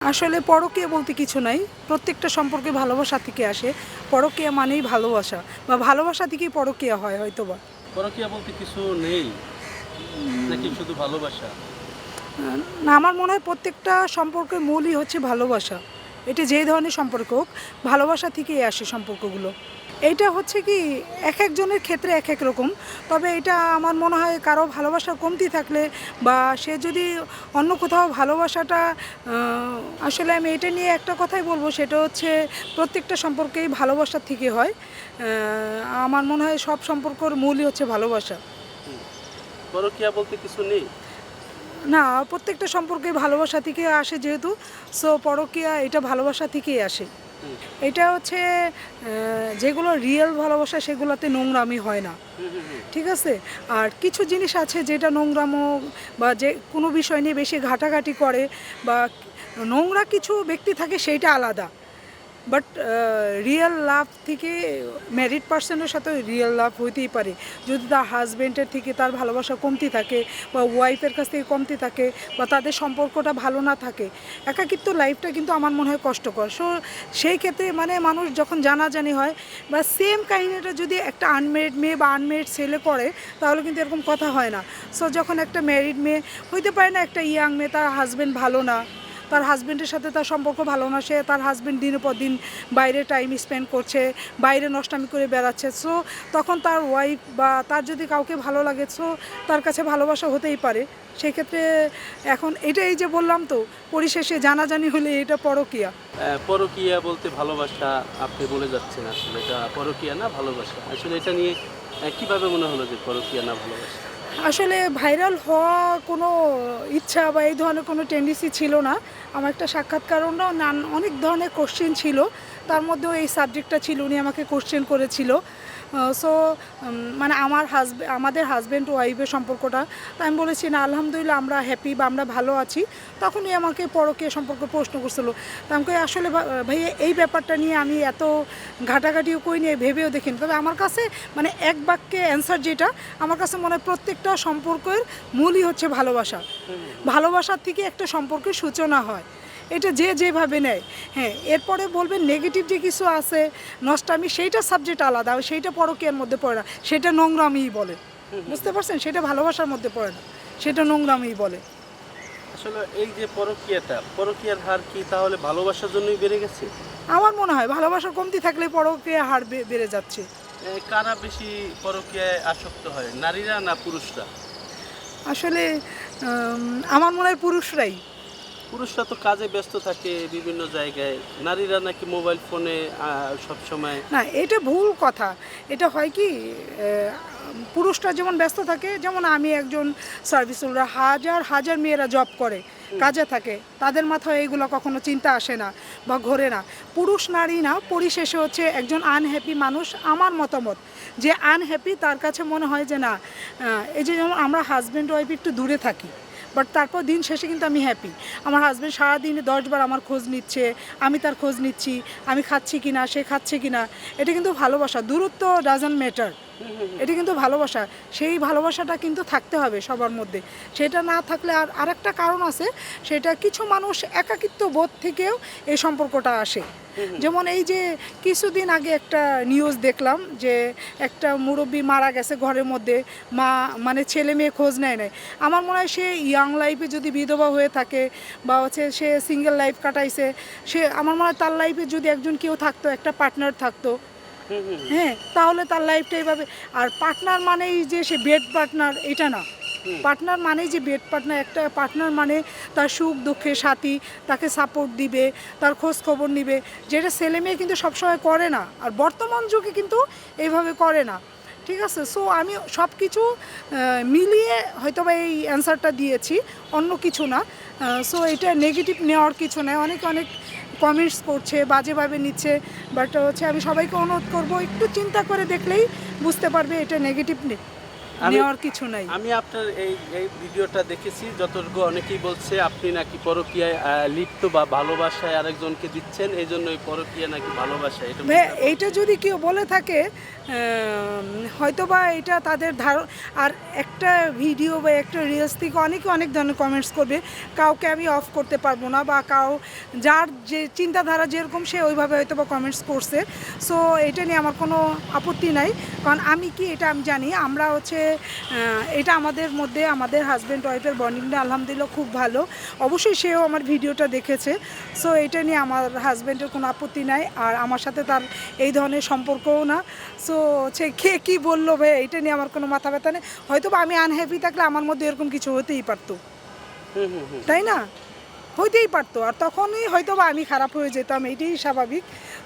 আসলে পরকীয়া বলতে কিছু নাই। প্রত্যেকটা সম্পর্কে ভালোবাসা থেকে আসে। পরকীয়া মানেই ভালোবাসা বা ভালোবাসা থেকেই পরকীয়া হয় হয়তোবা। পরকীয়া বলতে কিছু নেই নাকি শুধু ভালোবাসা? না, আমার মনে হয় প্রত্যেকটা সম্পর্কের মূলই হচ্ছে ভালোবাসা। এটা যেই ধরনের সম্পর্ক হোক, ভালোবাসা থেকেই আসে সম্পর্কগুলো। এইটা হচ্ছে কি একেকজনের ক্ষেত্রে একেক রকম। তবে এটা আমার মনে হয় কারো ভালোবাসার কমতি থাকলে বা সে যদি অন্য কোথাও ভালোবাসাটা আ আসলে আমি এটা নিয়ে একটা কথাই বলব, সেটা হচ্ছে প্রত্যেকটা সম্পর্কেই ভালোবাসা থেকে হয়। আমার মনে হয় সব সম্পর্কর মূলই হচ্ছে ভালোবাসা। হুম। পরকীয়া বলতে কিছু নেই? না, প্রত্যেকটা সম্পর্কে ভালোবাসা থেকে আসে যেহেতু, সো পরকীয়া এটা ভালোবাসা থেকেই আসে। হুম, এটা হচ্ছে যেগুলো রিয়েল ভালোবাসা সেগুলোতে নোংরামি হয় না। হুম, হুম, হুম। ঠিক আছে? আর কিছু জিনিস আছে যেটা নোংরামো বা যে কোনো বিষয় নিয়ে বেশি ঘাটাঘাটি করে বা নোংরা কিছু ব্যক্তি থাকে সেইটা আলাদা। বাট রিয়েল লাভ থেকে ম্যারিড পার্সনের সাথে রিয়েল লাভ হইতেই পারে। যদি তার হাজব্যান্ডের থেকে তার ভালোবাসা কমতি থাকে বা ওয়াইফের কাছ থেকে কমতি থাকে বা তাদের সম্পর্কটা ভালো না থাকে, একাকিত্ব লাইফটা কিন্তু আমার মনে হয় কষ্টকর। সো সেই ক্ষেত্রে মানে মানুষ যখন জানাজানি হয় বা সেম কাহিনীটা যদি একটা আনমেরিড মেয়ে বা আনমেরিড ছেলে করে, তাহলে কিন্তু এরকম কথা হয় না। সো যখন একটা ম্যারিড মেয়ে হইতে পারে না, একটা ইয়াং মেয়ে, তার হাজব্যান্ড ভালো না, তার হাজব্যান্ডের সাথে তার সম্পর্ক ভালো না, সে তার হাজব্যান্ড দিনের পর দিন বাইরে টাইম স্পেন্ড করছে, বাইরে নষ্টামি করে বেড়াচ্ছে, সো তখন তার ওয়াইফ বা তার যদি কাউকে ভালো লাগে, সো তার কাছে ভালোবাসা হতেই পারে। সেক্ষেত্রে এখন এই যে বললাম তো, পরিশেষে জানাজানি হলে এটা পরকীয়া। পরকীয়া বলতে ভালোবাসা আপনি বলে যাচ্ছেন, আসলে এটা পরকীয়া না ভালোবাসা? আসলে এটা নিয়ে কিভাবে মনে হলো যে পরকীয়া না ভালোবাসা? আসলে ভাইরাল হওয়া কোনো ইচ্ছা বা এই ধরনের কোনো টেন্ডেন্সি ছিল না। আমার একটা সাক্ষাৎকারও অনেক ধরনের কোশ্চেন ছিল। তার মধ্যেও এই সাবজেক্টটা ছিল, উনি আমাকে কোশ্চেন করেছিল। সো মানে আমাদের হাজব্যান্ড ওয়াইফের সম্পর্কটা। তো আমি বলেছি, না আলহামদুলিল্লাহ আমরা হ্যাপি বা আমরা ভালো আছি। তখনই আমাকে পরকীয়া সম্পর্কে প্রশ্ন করছিল। তো আমি কই, আসলে ভাইয়া এই ব্যাপারটা নিয়ে আমি এত ঘাটাঘাটিও করিনি, ভেবেও দেখিনি। তবে আমার কাছে মানে এক বাক্যে অ্যান্সার যেটা, আমার কাছে মনে হয় প্রত্যেকটা সম্পর্কের মূলই হচ্ছে ভালোবাসা। হুম, হুম। ভালোবাসার থেকে একটা সম্পর্কের সূচনা হয়। এটা যে যেভাবে নেয়। হ্যাঁ, এরপরে বলবেন নেগেটিভ যে কিছু আছে, নষ্টামি, সেইটা সাবজেক্ট আলাদা, সেইটা পরকীয়ার মধ্যে পড়ে না, সেটা নোংরামিই বলে। হুম, হুম, বুঝতে হুম। পারছেন? সেটা ভালোবাসার মধ্যে পড়ে না, সেটা নোংরামিই বলে। আসলে এই যে পরকীয়ার হার কি তাহলে ভালোবাসার জন্যই বেড়ে গেছে? আমার মনে হয় ভালোবাসার কমতি থাকলে পরকীয়া হার বেড়ে যাচ্ছে। কারা বেশি পরকীয়ায় আসক্ত হয়, নারীরা না পুরুষরা? আসলে আমার মনে হয় পুরুষরাই। পুরুষরা তো কাজে ব্যস্ত থাকে বিভিন্ন জায়গায়, নারীরা নাকি মোবাইল ফোনে সবসময়। না, এটা ভুল কথা। এটা হয় কি, পুরুষরা যেমন ব্যস্ত থাকে, যেমন আমি একজন সার্ভিস হোল্ডার, হাজার হাজার মেয়েরা জব করে, কাজে থাকে, তাদের মাথায় এইগুলো কখনো চিন্তা আসে না বা ঘোরে না। পুরুষ নারী না, পরিশেষে হচ্ছে একজন আনহ্যাপি মানুষ, আমার মতামত যে আনহ্যাপি, তার কাছে মনে হয় যে না, এই যে যেমন আমরা হাজব্যান্ড ওয়াইফ একটু দূরে থাকি, বাট তারপর দিন শেষে কিন্তু আমি হ্যাপি। আমার হাজব্যান্ড সারাদিনে 10 বার আমার খোঁজ নিচ্ছে, আমি তার খোঁজ নিচ্ছি, আমি খাচ্ছি কিনা, সে খাচ্ছে কিনা। এটা কিন্তু ভালোবাসা। দূরত্ব ডাজন্ট ম্যাটার। এটা কিন্তু ভালোবাসা। সেই ভালোবাসাটা কিন্তু থাকতে হবে সবার মধ্যে। সেটা না থাকলে আরেকটা কারণ আছে, সেটা কিছু মানুষ একাকিত্ব বোধ থেকেও এই সম্পর্কটা আসে। যেমন এই যে কিছুদিন আগে একটা নিউজ দেখলাম যে একটা মুরব্বি মারা গেছে ঘরের মধ্যে, মা মানে ছেলে মেয়ে খোঁজ নেয় নাই। আমার মনে হয় সে ইয়াং লাইফে যদি বিধবা হয়ে থাকে বা হচ্ছে সে সিঙ্গেল লাইফ কাটাইছে, সে আমার মনে হয় তার লাইফে যদি একজন কেউ থাকতো, একটা পার্টনার থাকতো, হুম, হুম, হ্যাঁ, তাহলে তার লাইফটা এইভাবে। আর পার্টনার মানেই যে সে বেড পার্টনার, এটা না। হুম। পার্টনার মানেই যে বেড পার্টনার, একটা পার্টনার মানে তার সুখ দুঃখের সাথী, তাকে সাপোর্ট দিবে, তার খোঁজ খবর নিবে, যেটা ছেলে মেয়ে কিন্তু সবসময় করে না, আর বর্তমান যুগে কিন্তু এইভাবে করে না। ঠিক আছে? সো আমি সব কিছু মিলিয়ে হয়তোবা এই অ্যান্সারটা দিয়েছি, অন্য কিছু না। সো এটা নেগেটিভ নেওয়ার কিছু নেই। অনেক অনেক কমেন্টস করছে, বাজেভাবে নিচ্ছে, বাট হচ্ছে আমি সবাইকে অনুরোধ করব, একটু চিন্তা করে দেখলেই বুঝতে পারবে এটা নেগেটিভ নেওয়ার কিছু নাই। আমি আপনার এই এই ভিডিওটা দেখেছি, যতটুকু অনেকেই বলছে আপনি নাকি পরকীয়ায় লিপ্ত বা ভালোবাসায় আরেকজনকে দিচ্ছেন, এই জন্য এই পরকীয়া নাকি ভালোবাসা, এটা এইটা যদি কেউ বলে থাকে হয়তো বা এটা তাদের আর একটা ভিডিও বা একটা রিলস থেকে অনেকে অনেক ধরনের কমেন্টস করবে, কাউকে আমি অফ করতে পারবো না, বা যার যে চিন্তাধারা যেরকম সে ওইভাবে হয়তো বা কমেন্টস করছে। সো এটা নিয়ে আমার কোনো আপত্তি নাই, কারণ আমি কি এটা আমি জানি, আমরা হচ্ছে এটা আমাদের মধ্যে আমাদের হাজব্যান্ড ওয়াইফের বন্ডিংটা আলহামদুলিল্লাহ খুব ভালো। অবশ্যই সেও আমার ভিডিওটা দেখেছে, সো এটা নিয়ে আমার হাজব্যান্ডের কোনো আপত্তি নাই, আর আমার সাথে তার এই ধরনের সম্পর্কও না। সো হচ্ছে কে কী বললো ভাই, এটা নিয়ে আমার কোনো মাথা ব্যথা নেই। হয়তো বা আমি আনহ্যাপি থাকলে আমার মধ্যে এরকম কিছু হতেই পারতো, তাই না? হইতেই পারতো, আর তখনই হয়তো বা আমি খারাপ হয়ে যেতাম, এটাই স্বাভাবিক।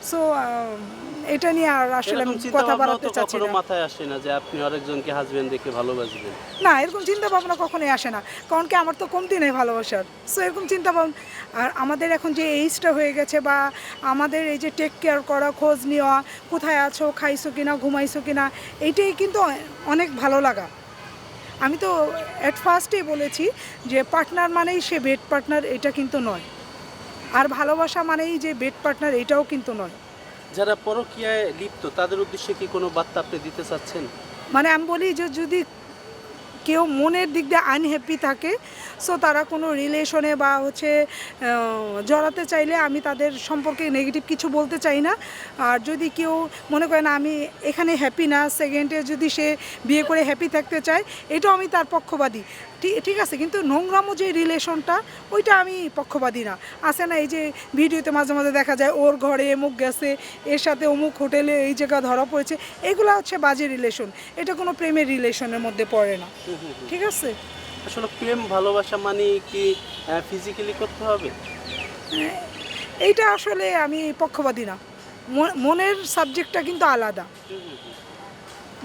সো এটা নিয়ে আর আসলে আমি কথা বাড়াতে চাচ্ছি না। মাথায় আসে না যে আপনি আরেকজনকে হাজবেন্ড দেখে ভালোবাসবেন? না, এরকম চিন্তা ভাবনা কখনোই আসে না, কারণ কি আমার তো কমতি নেই ভালোবাসার। সো এরকম চিন্তা ভাবনা, আর আমাদের এখন যে এইজটা হয়ে গেছে, বা আমাদের এই যে টেক কেয়ার করা, খোঁজ নেওয়া, কোথায় আছো, খাইছো কিনা, ঘুমাইছো কিনা, এইটাই কিন্তু অনেক ভালো লাগা। আমি তো অ্যাট ফার্স্টেই বলেছি যে পার্টনার মানেই সে বেড পার্টনার, এটা কিন্তু নয়। আর ভালোবাসা মানেই যে বেড পার্টনার, এটাও কিন্তু নয়। যারা পরকীয়ায় লিপ্ত তাদের উদ্দেশ্যে কি কোনো বার্তা আপনি দিতে চাচ্ছেন? মানে আমি বলি যে যদি কেউ মনের দিক দিয়ে আনহ্যাপি থাকে, সো তারা কোনো রিলেশনে বা হচ্ছে জড়াতে চাইলে আমি তাদের সম্পর্কে নেগেটিভ কিছু বলতে চাই না। আর যদি কেউ মনে করে না আমি এখানে হ্যাপি না, সেকেন্ডে যদি সে বিয়ে করে হ্যাপি থাকতে চায়, এটাও আমি তার পক্ষপাতী। ঠিক আছে, কিন্তু নোংরামো যে রিলেশনটা, ওইটা আমি পক্ষপাতী না। আছে না এই যে ভিডিওতে মাঝে মাঝে দেখা যায় ওর ঘরে অমুক গেছে, এর সাথে অমুক হোটেলে এই জায়গা ধরা পড়েছে, এগুলো হচ্ছে বাজে রিলেশন, এটা কোনো প্রেমের রিলেশনের মধ্যে পড়ে না। ঠিক আছে, আসলে প্রেম ভালোবাসা মানে কি ফিজিক্যালি করতে হবে? এইটা আসলে আমি পক্ষপাতী না। মনের সাবজেক্টটা কিন্তু আলাদা,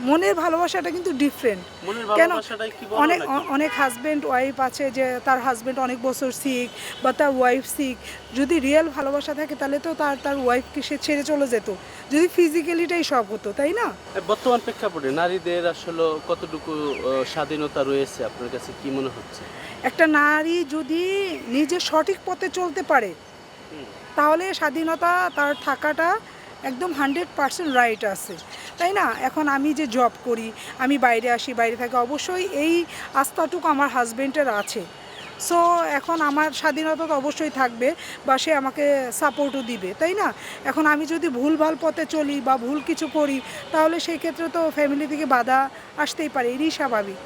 মনের ভালোবাসাটা কিন্তু ডিফারেন্ট। মনের কেন ভালোবাসাটাই কি বড় অনেক নাকি? অনেক হাজব্যান্ড ওয়াইফ আছে যে তার হাজব্যান্ড অনেক বছর সিক, বা তার ওয়াইফ সিক, যদি রিয়েল ভালোবাসা থাকে তাহলে তো তার ওয়াইফকে সে ছেড়ে চলে যেত, যদি ফিজিক্যালিটাই সব হতো, তাই না? বর্তমান প্রেক্ষাপটে নারীদের আসলে কতটুকু স্বাধীনতা রয়েছে আপনার কাছে কি মনে হচ্ছে? একটা নারী যদি নিজে সঠিক পথে চলতে পারে, তাহলে স্বাধীনতা তার থাকাটা একদম 100% রাইট আছে, তাই না? এখন আমি যে জব করি, আমি বাইরে আসি, বাইরে থাকি, অবশ্যই এই আস্থাটুকু আমার হাজব্যান্ডের আছে। সো এখন আমার স্বাধীনতা তো অবশ্যই থাকবে, বা সে আমাকে সাপোর্টও দিবে, তাই না? এখন আমি যদি ভুলভাল পথে চলি বা ভুল কিছু করি, তাহলে সেই ক্ষেত্রে তো ফ্যামিলি থেকে বাধা আসতেই পারে, এরই স্বাভাবিক।